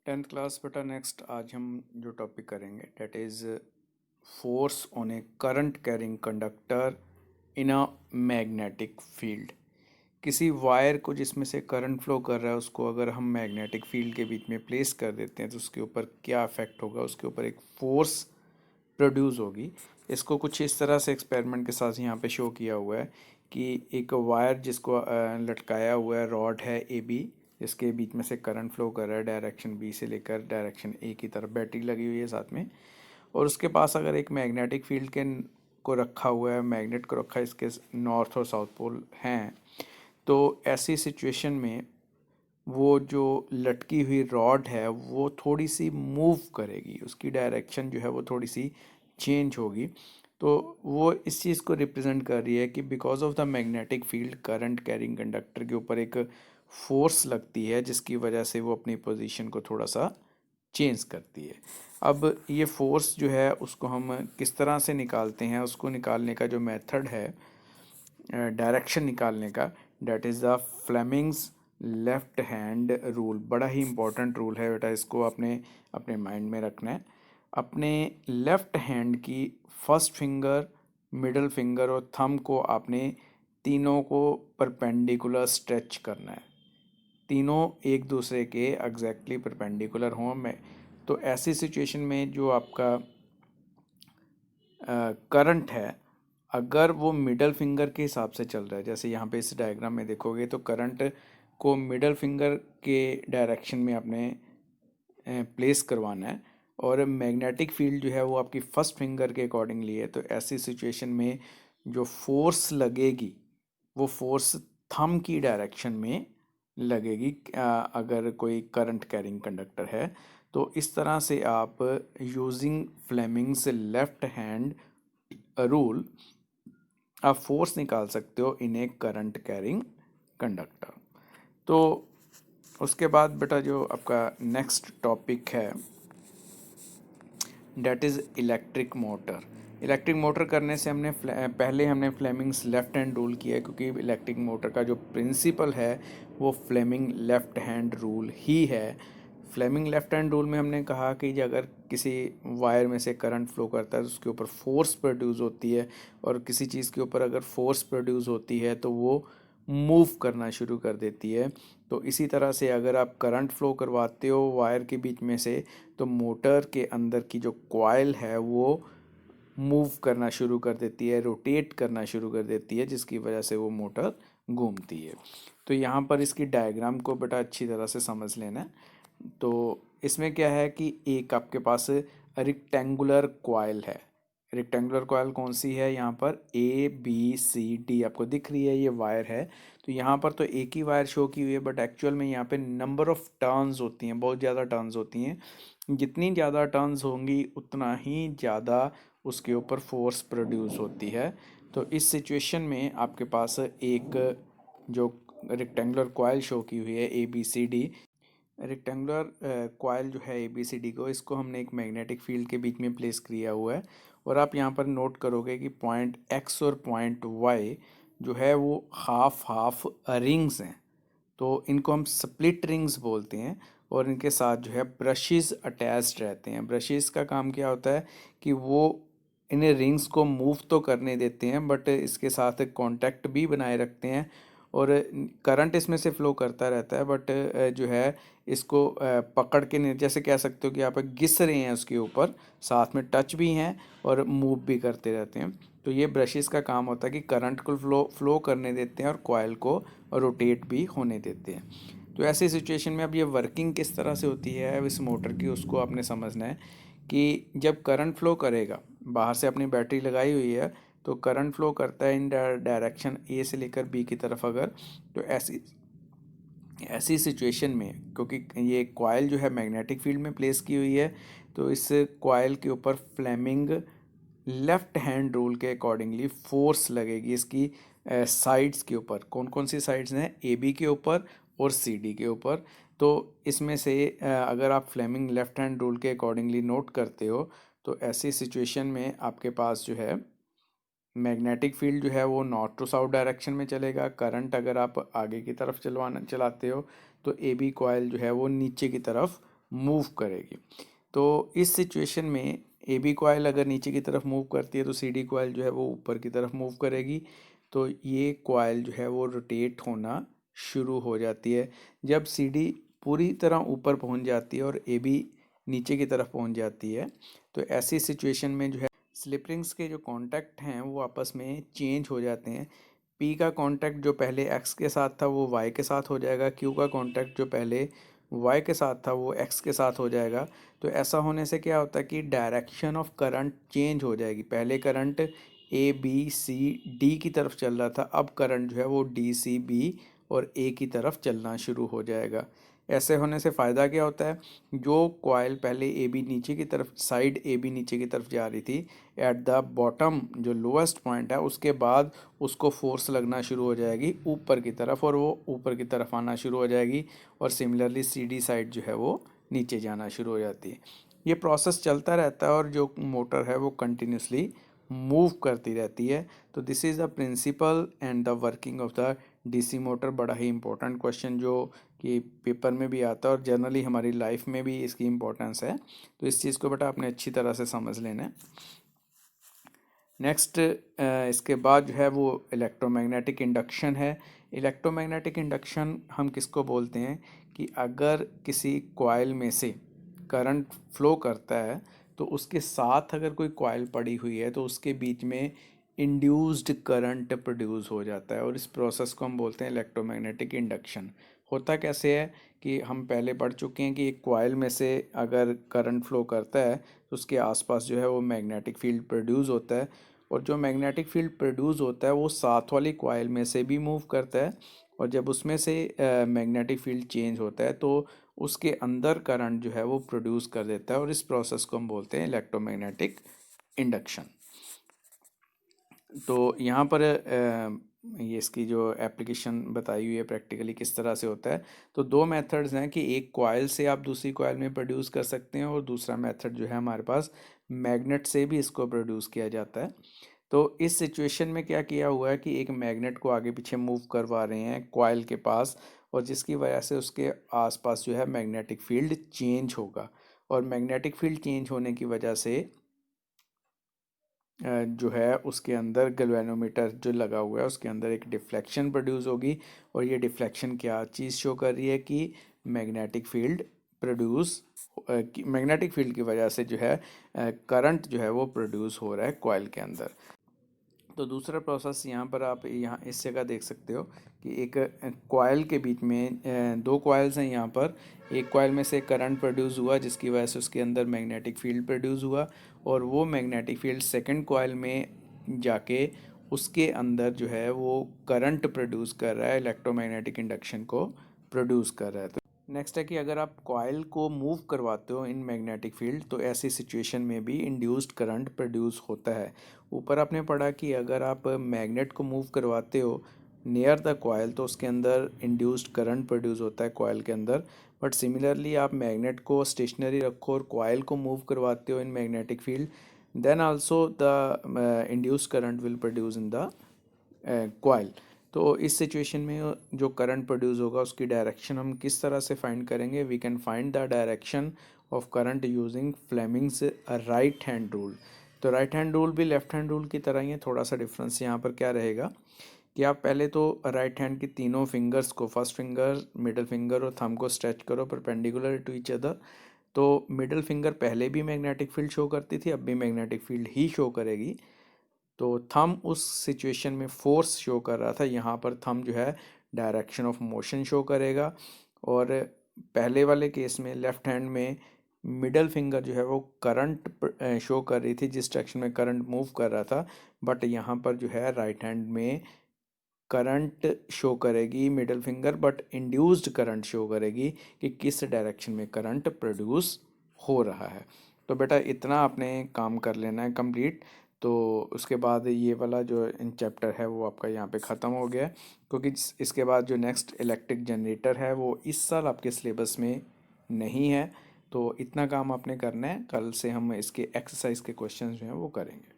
Tenth class बेटा next आज हम जो टॉपिक करेंगे that is force on A current carrying conductor in a magnetic field. किसी वायर को जिसमें से करंट फ्लो कर रहा है उसको अगर हम मैग्नेटिक फील्ड के बीच में प्लेस कर देते हैं तो उसके ऊपर क्या इफेक्ट होगा, उसके ऊपर एक फोर्स प्रोड्यूस होगी। इसको कुछ इस तरह से एक्सपेरिमेंट के साथ यहाँ पे शो किया हुआ है कि एक वायर जिसको लटकाया हुआ है, रॉड है ए बी, जिसके बीच में से करंट फ्लो कर रहा है डायरेक्शन बी से लेकर डायरेक्शन ए की तरफ, बैटरी लगी हुई है साथ में, और उसके पास अगर एक मैग्नेटिक फील्ड के को रखा हुआ है, मैग्नेट को रखा है, इसके नॉर्थ और साउथ पोल हैं, तो ऐसी सिचुएशन में वो जो लटकी हुई रॉड है वो थोड़ी सी मूव करेगी, उसकी डायरेक्शन जो है वो थोड़ी सी चेंज होगी। तो वो इस चीज़ को रिप्रेजेंट कर रही है कि because of the magnetic field current carrying conductor के ऊपर एक फोर्स लगती है जिसकी वजह से वो अपनी पोजीशन को थोड़ा सा चेंज करती है। अब ये फोर्स जो है उसको हम किस तरह से निकालते हैं, उसको निकालने का जो मेथड है डायरेक्शन निकालने का, that is the Fleming's left hand rule. बड़ा ही इंपॉर्टेंट रूल है बेटा, इसको आपने अपने माइंड में रखना है। अपने लेफ्ट हैंड की फर्स्ट फिंगर, मिडल फिंगर और थंब को आपने तीनों को परपेंडिकुलर स्ट्रेच करना है, तीनों एक दूसरे के एग्जैक्टली परपेंडिकुलर हों। मैं तो ऐसी सिचुएशन में जो आपका करंट है, अगर वो मिडल फिंगर के हिसाब से चल रहा है, जैसे यहाँ पे इस डायग्राम में देखोगे तो करंट को मिडल फिंगर के डायरेक्शन में आपने प्लेस करवाना है और मैग्नेटिक फील्ड जो है वो आपकी फर्स्ट फिंगर के अकॉर्डिंगली है। तो ऐसी सिचुएशन में जो फोर्स लगेगी वो फोर्स थंब की डायरेक्शन में लगेगी अगर कोई करंट कैरिंग कंडक्टर है। तो इस तरह से आप using Fleming's left hand rule आप फोर्स निकाल सकते हो इन ए करंट कैरिंग कंडक्टर। तो उसके बाद बेटा जो आपका नेक्स्ट टॉपिक है that is electric motor. Electric motor करने से पहले हमने फ्लेमिंग्स लेफ्ट हैंड रूल किया है, क्योंकि इलेक्ट्रिक मोटर का जो प्रिंसिपल है वो फ्लेमिंग लेफ्ट हैंड रूल ही है। फ्लेमिंग लेफ्ट हैंड रूल में हमने कहा कि अगर किसी वायर में से करंट फ्लो करता है तो उसके ऊपर फोर्स प्रोड्यूस होती है, और किसी चीज़ के ऊपर अगर फोर्स प्रोड्यूस होती है तो वो मूव करना शुरू कर देती है। तो इसी तरह से अगर आप करंट फ्लो करवाते हो वायर के बीच में से तो मोटर के अंदर की जो कॉइल है वो मूव करना शुरू कर देती है, रोटेट करना शुरू कर देती है, जिसकी वजह से वो मोटर घूमती है। तो यहाँ पर इसकी डायग्राम को बेटा अच्छी तरह से समझ लेना है। तो इसमें क्या है कि एक आपके पास रिक्टेंगुलर कॉइल है। रेक्टेंगुलर कॉइल कौन सी है, यहाँ पर ए बी सी डी आपको दिख रही है, ये वायर है। तो यहाँ पर तो एक ही वायर शो की हुई है, बट एक्चुअल में यहाँ पे नंबर ऑफ टर्न्स होती हैं, बहुत ज़्यादा टर्न्स होती हैं। जितनी ज़्यादा टर्न्स होंगी उतना ही ज़्यादा उसके ऊपर फोर्स प्रोड्यूस होती है। तो इस सिचुएशन में आपके पास एक जो रेक्टेंगुलर कॉइल शो की हुई है A B C D, rectangular coil जो है ए बी सी डी को, इसको हमने एक मैग्नेटिक फील्ड के बीच में प्लेस किया हुआ है। और आप यहाँ पर नोट करोगे कि पॉइंट एक्स और पॉइंट वाई जो है वो हाफ हाफ रिंग्स हैं, तो इनको हम स्प्लिट रिंग्स बोलते हैं। और इनके साथ जो है ब्रशेस अटैच्ड रहते हैं। ब्रशेस का काम क्या होता है कि वो इन रिंग्स को मूव तो करने देते हैं बट इसके साथ कांटेक्ट भी बनाए रखते हैं, और करंट इसमें से फ्लो करता रहता है, बट जो है इसको पकड़ के नहीं, जैसे कह सकते हो कि आप घिस रहे हैं उसके ऊपर, साथ में टच भी हैं और मूव भी करते रहते हैं। तो ये ब्रशेस का काम होता है कि करंट को फ्लो करने देते हैं और कॉइल को रोटेट भी होने देते हैं। तो ऐसी सिचुएशन में अब ये वर्किंग किस तरह से होती है अब इस मोटर की, उसको आपने समझना है कि जब करंट फ्लो करेगा, बाहर से अपनी बैटरी लगाई हुई है तो करंट फ्लो करता है इन डायरेक्शन ए से लेकर बी की तरफ अगर, तो ऐसी ऐसी सिचुएशन में क्योंकि ये कॉइल जो है मैग्नेटिक फील्ड में प्लेस की हुई है, तो इस कॉइल के ऊपर फ्लेमिंग लेफ्ट हैंड रूल के अकॉर्डिंगली फोर्स लगेगी इसकी साइड्स के ऊपर। कौन कौन सी साइड्स हैं, ए बी के ऊपर और सी डी के ऊपर। तो इसमें से अगर आप फ्लेमिंग लेफ्ट हैंड रूल के अकॉर्डिंगली नोट करते हो तो ऐसी सिचुएशन में आपके पास जो है मैग्नेटिक फील्ड जो है वो नॉर्थ टू साउथ डायरेक्शन में चलेगा। करंट अगर आप आगे की तरफ चलाते हो तो ए बी कॉइल जो है वो नीचे की तरफ मूव करेगी। तो इस सिचुएशन में ए बी कॉइल अगर नीचे की तरफ मूव करती है तो सी डी कॉइल जो है वो ऊपर की तरफ मूव करेगी। तो ये कॉइल जो है वो रोटेट होना शुरू हो जाती है। जब सी डी पूरी तरह ऊपर पहुंच जाती है और ए बी नीचे की तरफ पहुंच जाती है तो ऐसी सिचुएशन में जो है स्लिप रिंग्स के जो कांटेक्ट हैं वो आपस में चेंज हो जाते हैं। पी का कांटेक्ट जो पहले एक्स के साथ था वो वाई के साथ हो जाएगा, क्यू का कांटेक्ट जो पहले वाई के साथ था वो एक्स के साथ हो जाएगा। तो ऐसा होने से क्या होता है कि डायरेक्शन ऑफ करंट चेंज हो जाएगी। पहले current A B C D की तरफ चल रहा था, अब करंट जो है वो डी सी बी और ए की तरफ चलना शुरू हो जाएगा। ऐसे होने से फ़ायदा क्या होता है, जो कॉइल पहले ए बी नीचे की तरफ साइड ए बी नीचे की तरफ जा रही थी, एट द बॉटम जो लोएस्ट पॉइंट है उसके बाद उसको फोर्स लगना शुरू हो जाएगी ऊपर की तरफ और वो ऊपर की तरफ आना शुरू हो जाएगी। और सिमिलरली सी डी साइड जो है वो नीचे जाना शुरू हो जाती है। ये प्रोसेस चलता रहता है और जो मोटर है वो कंटिन्यूसली मूव करती रहती है। तो this is the principle and the working of the DC motor. बड़ा ही इंपॉर्टेंट क्वेश्चन जो कि पेपर में भी आता है और जनरली हमारी लाइफ में भी इसकी इम्पोर्टेंस है। तो इस चीज़ को बेटा आपने अच्छी तरह से समझ लेना है। नेक्स्ट इसके बाद जो है वो इलेक्ट्रोमैग्नेटिक इंडक्शन है। इलेक्ट्रोमैग्नेटिक इंडक्शन हम किसको बोलते हैं कि अगर किसी कॉइल में से करंट फ्लो करता है तो उसके साथ अगर कोई कॉइल पड़ी हुई है तो उसके बीच में इंड्यूस्ड करंट प्रोड्यूस हो जाता है और इस प्रोसेस को हम बोलते हैं इलेक्ट्रोमैग्नेटिक इंडक्शन। होता कैसे है कि हम पहले पढ़ चुके हैं कि एक कॉइल में से अगर करंट फ्लो करता है तो उसके आसपास जो है वो मैग्नेटिक फील्ड प्रोड्यूस होता है और जो मैग्नेटिक फील्ड प्रोड्यूस होता है वो साथ वाली कॉइल में से भी मूव करता है और जब उसमें से मैग्नेटिक फील्ड चेंज होता है तो उसके अंदर करंट जो है वो प्रोड्यूस कर देता है और इस प्रोसेस को हम बोलते हैं इलेक्ट्रोमैग्नेटिक इंडक्शन। तो यहाँ पर ये इसकी जो एप्लीकेशन बताई हुई है प्रैक्टिकली किस तरह से होता है। तो दो मेथड्स हैं कि एक कॉइल से आप दूसरी कॉइल में प्रोड्यूस कर सकते हैं और दूसरा मेथड जो है हमारे पास मैग्नेट से भी इसको प्रोड्यूस किया जाता है। तो इस सिचुएशन में क्या किया हुआ है कि एक मैग्नेट को आगे पीछे मूव करवा रहे हैं कॉइल के पास और जिसकी वजह से उसके आसपास जो है मैग्नेटिक फील्ड चेंज होगा और मैग्नेटिक फील्ड चेंज होने की वजह से जो है उसके अंदर गैल्वेनोमीटर जो लगा हुआ है उसके अंदर एक डिफ्लेक्शन प्रोड्यूस होगी और ये डिफ्लेक्शन क्या चीज़ शो कर रही है कि magnetic field produce magnetic field की वजह से जो है करंट जो है वो प्रोड्यूस हो रहा है कॉइल के अंदर। तो दूसरा प्रोसेस यहाँ पर आप यहाँ इस जगह देख सकते हो कि एक कॉइल के बीच में दो कॉइल्स हैं यहाँ पर। एक कॉइल में से करंट प्रोड्यूस हुआ जिसकी वजह से उसके अंदर मैग्नेटिक फील्ड प्रोड्यूस हुआ और वो मैग्नेटिक फील्ड सेकंड कॉइल में जाके उसके अंदर जो है वो करंट प्रोड्यूस कर रहा है, इलेक्ट्रोमैग्नेटिक इंडक्शन को प्रोड्यूस कर रहा है। तो नेक्स्ट है कि अगर आप कॉइल को मूव करवाते हो इन मैग्नेटिक फील्ड तो ऐसी सिचुएशन में भी इंड्यूस्ड करंट प्रोड्यूस होता है। ऊपर आपने पढ़ा कि अगर आप मैग्नेट को मूव करवाते हो नियर द कॉइल तो उसके अंदर इंड्यूस्ड करंट प्रोड्यूस होता है कॉइल के अंदर। बट सिमिलरली आप मैग्नेट को स्टेशनरी रखो और कॉइल को मूव करवाते हो in magnetic field then also the induced current will produce in the coil. तो इस सिचुएशन में जो करंट प्रोड्यूस होगा उसकी डायरेक्शन हम किस तरह से फाइंड करेंगे, we can find the direction of current using Fleming's right hand rule. तो राइट हैंड रूल भी लेफ्ट हैंड रूल की तरह ही है, थोड़ा सा डिफरेंस यहाँ पर क्या रहेगा कि आप पहले तो राइट हैंड की तीनों फिंगर्स को फर्स्ट फिंगर मिडल फिंगर और थंब को स्ट्रेच करो परपेंडिकुलर टू ईच अदर। तो मिडल फिंगर पहले भी मैग्नेटिक फील्ड शो करती थी, अब भी मैग्नेटिक फील्ड ही शो करेगी। तो थंब उस सिचुएशन में फोर्स शो कर रहा था, यहाँ पर थंब जो है डायरेक्शन ऑफ मोशन शो करेगा। और पहले वाले केस में लेफ्ट हैंड में मिडल फिंगर जो है वो करंट शो कर रही थी जिस डायरेक्शन में करंट मूव कर रहा था। बट यहाँ पर जो है राइट हैंड में करंट शो करेगी middle finger but induced current show करेगी कि किस डायरेक्शन में करंट प्रोड्यूस हो रहा है। तो बेटा इतना आपने काम कर लेना है कंप्लीट। तो उसके बाद ये वाला जो इन चैप्टर है वो आपका यहाँ पे ख़त्म हो गया क्योंकि इसके बाद जो नेक्स्ट इलेक्ट्रिक जनरेटर है वो इस साल आपके सिलेबस में नहीं है। तो इतना काम आपने करना है, कल से हम इसके एक्सरसाइज के क्वेश्चंस जो हैं वो करेंगे।